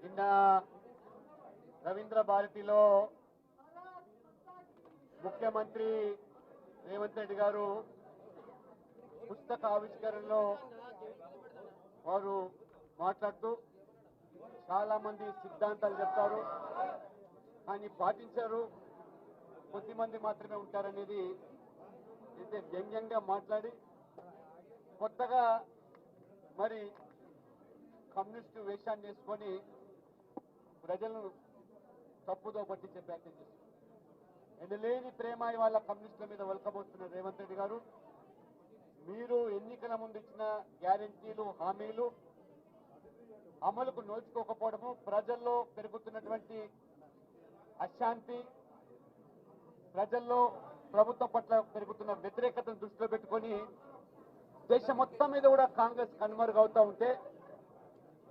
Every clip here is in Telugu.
నిన్న రవీంద్ర భారతిలో ముఖ్యమంత్రి రేవంత్ రెడ్డి గారు పుస్తక ఆవిష్కరణలో వారు మాట్లాడుతూ చాలా మంది సిద్ధాంతాలు చెప్తారు కానీ పాటించారు, కొద్దిమంది మాత్రమే ఉంటారనేది అయితే వ్యంగ్యంగా మాట్లాడి కొత్తగా మరి కమ్యూనిస్టు వేషాన్ని వేసుకొని ప్రజలను తప్పుదో పట్టించే ప్రయత్నం చేస్తారు. ఎనలేని ప్రేమ ఇవాళ కమ్యూనిస్టుల మీద వలకబోతున్న రేవంత్ రెడ్డి గారు, మీరు ఎన్నికల ముందు ఇచ్చిన గ్యారెంటీలు హామీలు అమలుకు నోచుకోకపోవడము, ప్రజల్లో పెరుగుతున్నటువంటి అశాంతి, ప్రజల్లో ప్రభుత్వం పట్ల పెరుగుతున్న వ్యతిరేకతను దృష్టిలో పెట్టుకొని దేశం మొత్తం మీద కూడా కాంగ్రెస్ కనుమరుగవుతూ ఉంటే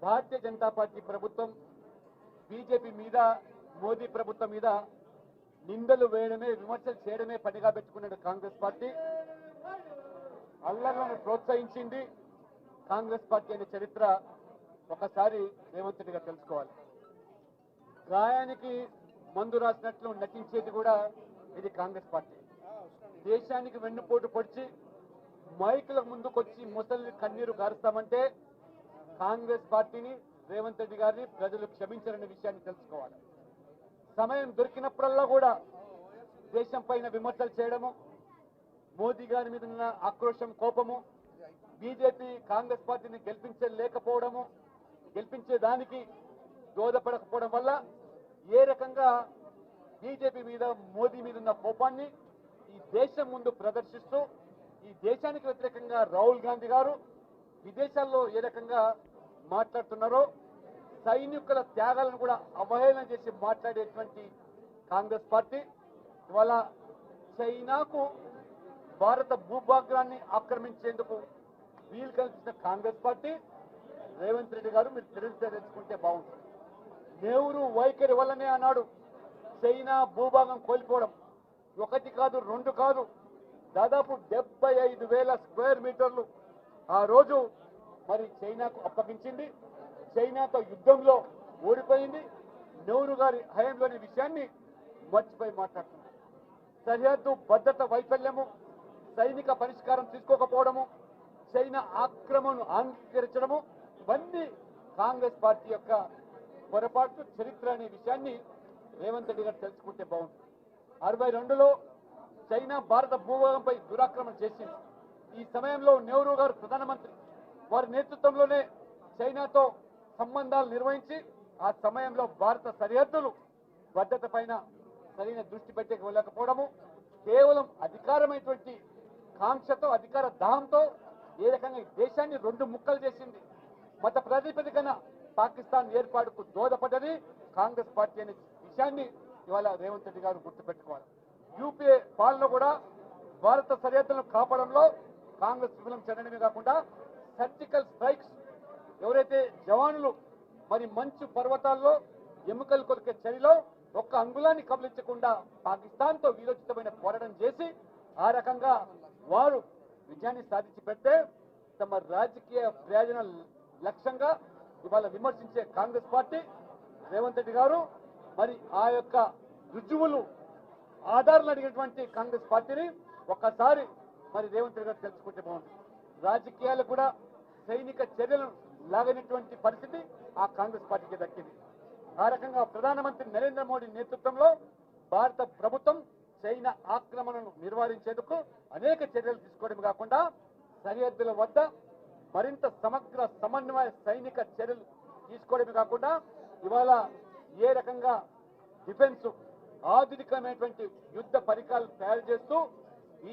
భారతీయ జనతా పార్టీ ప్రభుత్వం బీజేపీ మీద, మోదీ ప్రభుత్వం మీద నిందలు వేయడమే, విమర్శలు చేయడమే పనిగా పెట్టుకున్నాడు కాంగ్రెస్ పార్టీ. అల్లర్లను ప్రోత్సహించింది కాంగ్రెస్ పార్టీ అనే చరిత్ర ఒకసారి రేవంత్ రెడ్డి గారు తెలుసుకోవాలి. గాయానికి మందు రాసినట్లు నటించేది కూడా ఇది కాంగ్రెస్ పార్టీ. దేశానికి వెన్నుపోటు పొడిచి మైకుల ముందుకొచ్చి ముసలి కన్నీరు గారుస్తామంటే కాంగ్రెస్ పార్టీని, రేవంత్ రెడ్డి గారిని ప్రజలు క్షమించారనే విషయాన్ని తెలుసుకోవాలి. సమయం దొరికినప్పుడల్లా కూడా దేశం పైన విమర్శలు చేయడము, మోదీ గారి మీద ఉన్న ఆక్రోశం, కోపము, బీజేపీ కాంగ్రెస్ పార్టీని గెలిపించలేకపోవడము, గెలిపించేదానికి దోహదపడకపోవడం వల్ల ఏ రకంగా బీజేపీ మీద, మోదీ మీద ఉన్న కోపాన్ని ఈ దేశం ముందు ప్రదర్శిస్తూ ఈ దేశానికి వ్యతిరేకంగా రాహుల్ గాంధీ గారు విదేశాల్లో ఏ రకంగా మాట్లాడుతున్నారో, సైనికుల త్యాగాలను కూడా అవహేళన చేసి మాట్లాడేటువంటి కాంగ్రెస్ పార్టీ ఇవాళ చైనాకు భారత భూభాగాన్ని ఆక్రమించేందుకు వీలు కల్పించిన కాంగ్రెస్ పార్టీ, రేవంత్ రెడ్డి గారు మీరు తెలుసుకుంటే బాగుంటుంది. నెహ్రూ వైఖరి వల్లనే అన్నాడు చైనా భూభాగం కోల్పోవడం. ఒకటి కాదు, రెండు కాదు, దాదాపు 75,000 స్క్వేర్ మీటర్లు ఆ రోజు మరి చైనాకు అప్పగించింది. చైనాతో యుద్ధంలో ఓడిపోయింది. నెహ్రూ గారి హయాంలోని విషయాన్ని మర్చిపోయి మాట్లాడుతున్నారు. సరిహద్దు భద్రత వైఫల్యము, సైనిక పరిష్కారం తీసుకోకపోవడము, చైనా ఆక్రమణను అంగీకరించడము, ఇవన్నీ కాంగ్రెస్ పార్టీ యొక్క పొరపాటు చరిత్ర అనే విషయాన్ని రేవంత్ రెడ్డి గారు తెలుసుకుంటే బాగుంటుంది. 62లో చైనా భారత భూభాగంపై దురాక్రమణ చేసింది. ఈ సమయంలో నెహ్రూ గారు ప్రధానమంత్రి, వారి నేతృత్వంలోనే చైనాతో సంబంధాలు నిర్వహించి ఆ సమయంలో భారత సరిహద్దులు భద్రత పైన సరైన దృష్టి పెట్టకపోవడము, కేవలం అధికారమైనటువంటి కాంక్షతో, అధికార దాహంతో ఏ రకంగా ఈ దేశాన్ని రెండు ముక్కలు చేసింది. మత ప్రాతిపదికన పాకిస్తాన్ ఏర్పాటుకు దోహదపడ్డది కాంగ్రెస్ పార్టీ అనే విషయాన్ని ఇవాళ రేవంత్ రెడ్డి గారు గుర్తుపెట్టుకోవాలి. యూపీఏ పాలన కూడా భారత సరిహద్దులను కాపాడంలో కాంగ్రెస్ విఫలం చెందడమే కాకుండా సర్జికల్ స్ట్రైక్స్, ఎవరైతే జవానులు మరి మంచు పర్వతాల్లో ఎముకలు కొరికే చర్యలో ఒక్క అంగుళాన్ని కబలించకుండా పాకిస్తాన్తో వీరోచితమైన పోరాటం చేసి ఆ రకంగా వారు విజయాన్ని సాధించి పెడితే తమ రాజకీయ ప్రయోజనాల లక్ష్యంగా ఇవాళ విమర్శించే కాంగ్రెస్ పార్టీ, రేవంత్ రెడ్డి గారు మరి ఆ యొక్క రుజువులు, ఆధారాలు అడిగినటువంటి కాంగ్రెస్ పార్టీని ఒక్కసారి మరి రేవంత్ రెడ్డి గారు తెలుసుకుంటే బాగుంటుంది. రాజకీయాలు కూడా సైనిక చర్యలను లాగనటువంటి పరిస్థితి ఆ కాంగ్రెస్ పార్టీకి దక్కింది. ఆ రకంగా ప్రధానమంత్రి నరేంద్ర మోడీ నేతృత్వంలో భారత ప్రభుత్వం చైనా ఆక్రమణను నివారించేందుకు అనేక చర్యలు తీసుకోవడం కాకుండా సరిహద్దుల వద్ద మరింత సమగ్ర సమన్వయ సైనిక చర్యలు తీసుకోవడమే కాకుండా ఇవాళ ఏ రకంగా డిఫెన్స్ ఆధునికమైనటువంటి యుద్ధ పరికరాలు తయారు చేస్తూ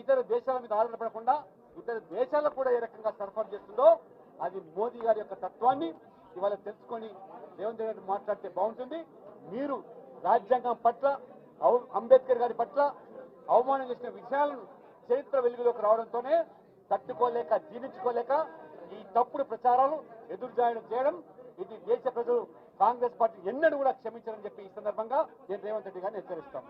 ఇతర దేశాల మీద ఆధారపడకుండా ఇతర దేశాలకు కూడా ఏ రకంగా సరఫరా చేస్తుందో అది మోదీ గారి యొక్క తత్వాన్ని ఇవాళ తెలుసుకొని రేవంత్ రెడ్డి గారు మాట్లాడితే బాగుంటుంది. మీరు రాజ్యాంగం పట్ల, అంబేద్కర్ గారి పట్ల అవమానం చేసిన విషయాలను చరిత్ర వెలుగులోకి రావడంతోనే తట్టుకోలేక, జీర్ణించుకోలేక ఈ తప్పుడు ప్రచారాలు ఎదురుజాయడం చేయడం, ఇది దేశ ప్రజలు కాంగ్రెస్ పార్టీ ఎన్నడూ కూడా క్షమించారని చెప్పి ఈ సందర్భంగా నేను రేవంత్ రెడ్డి గారిని హెచ్చరిస్తాను.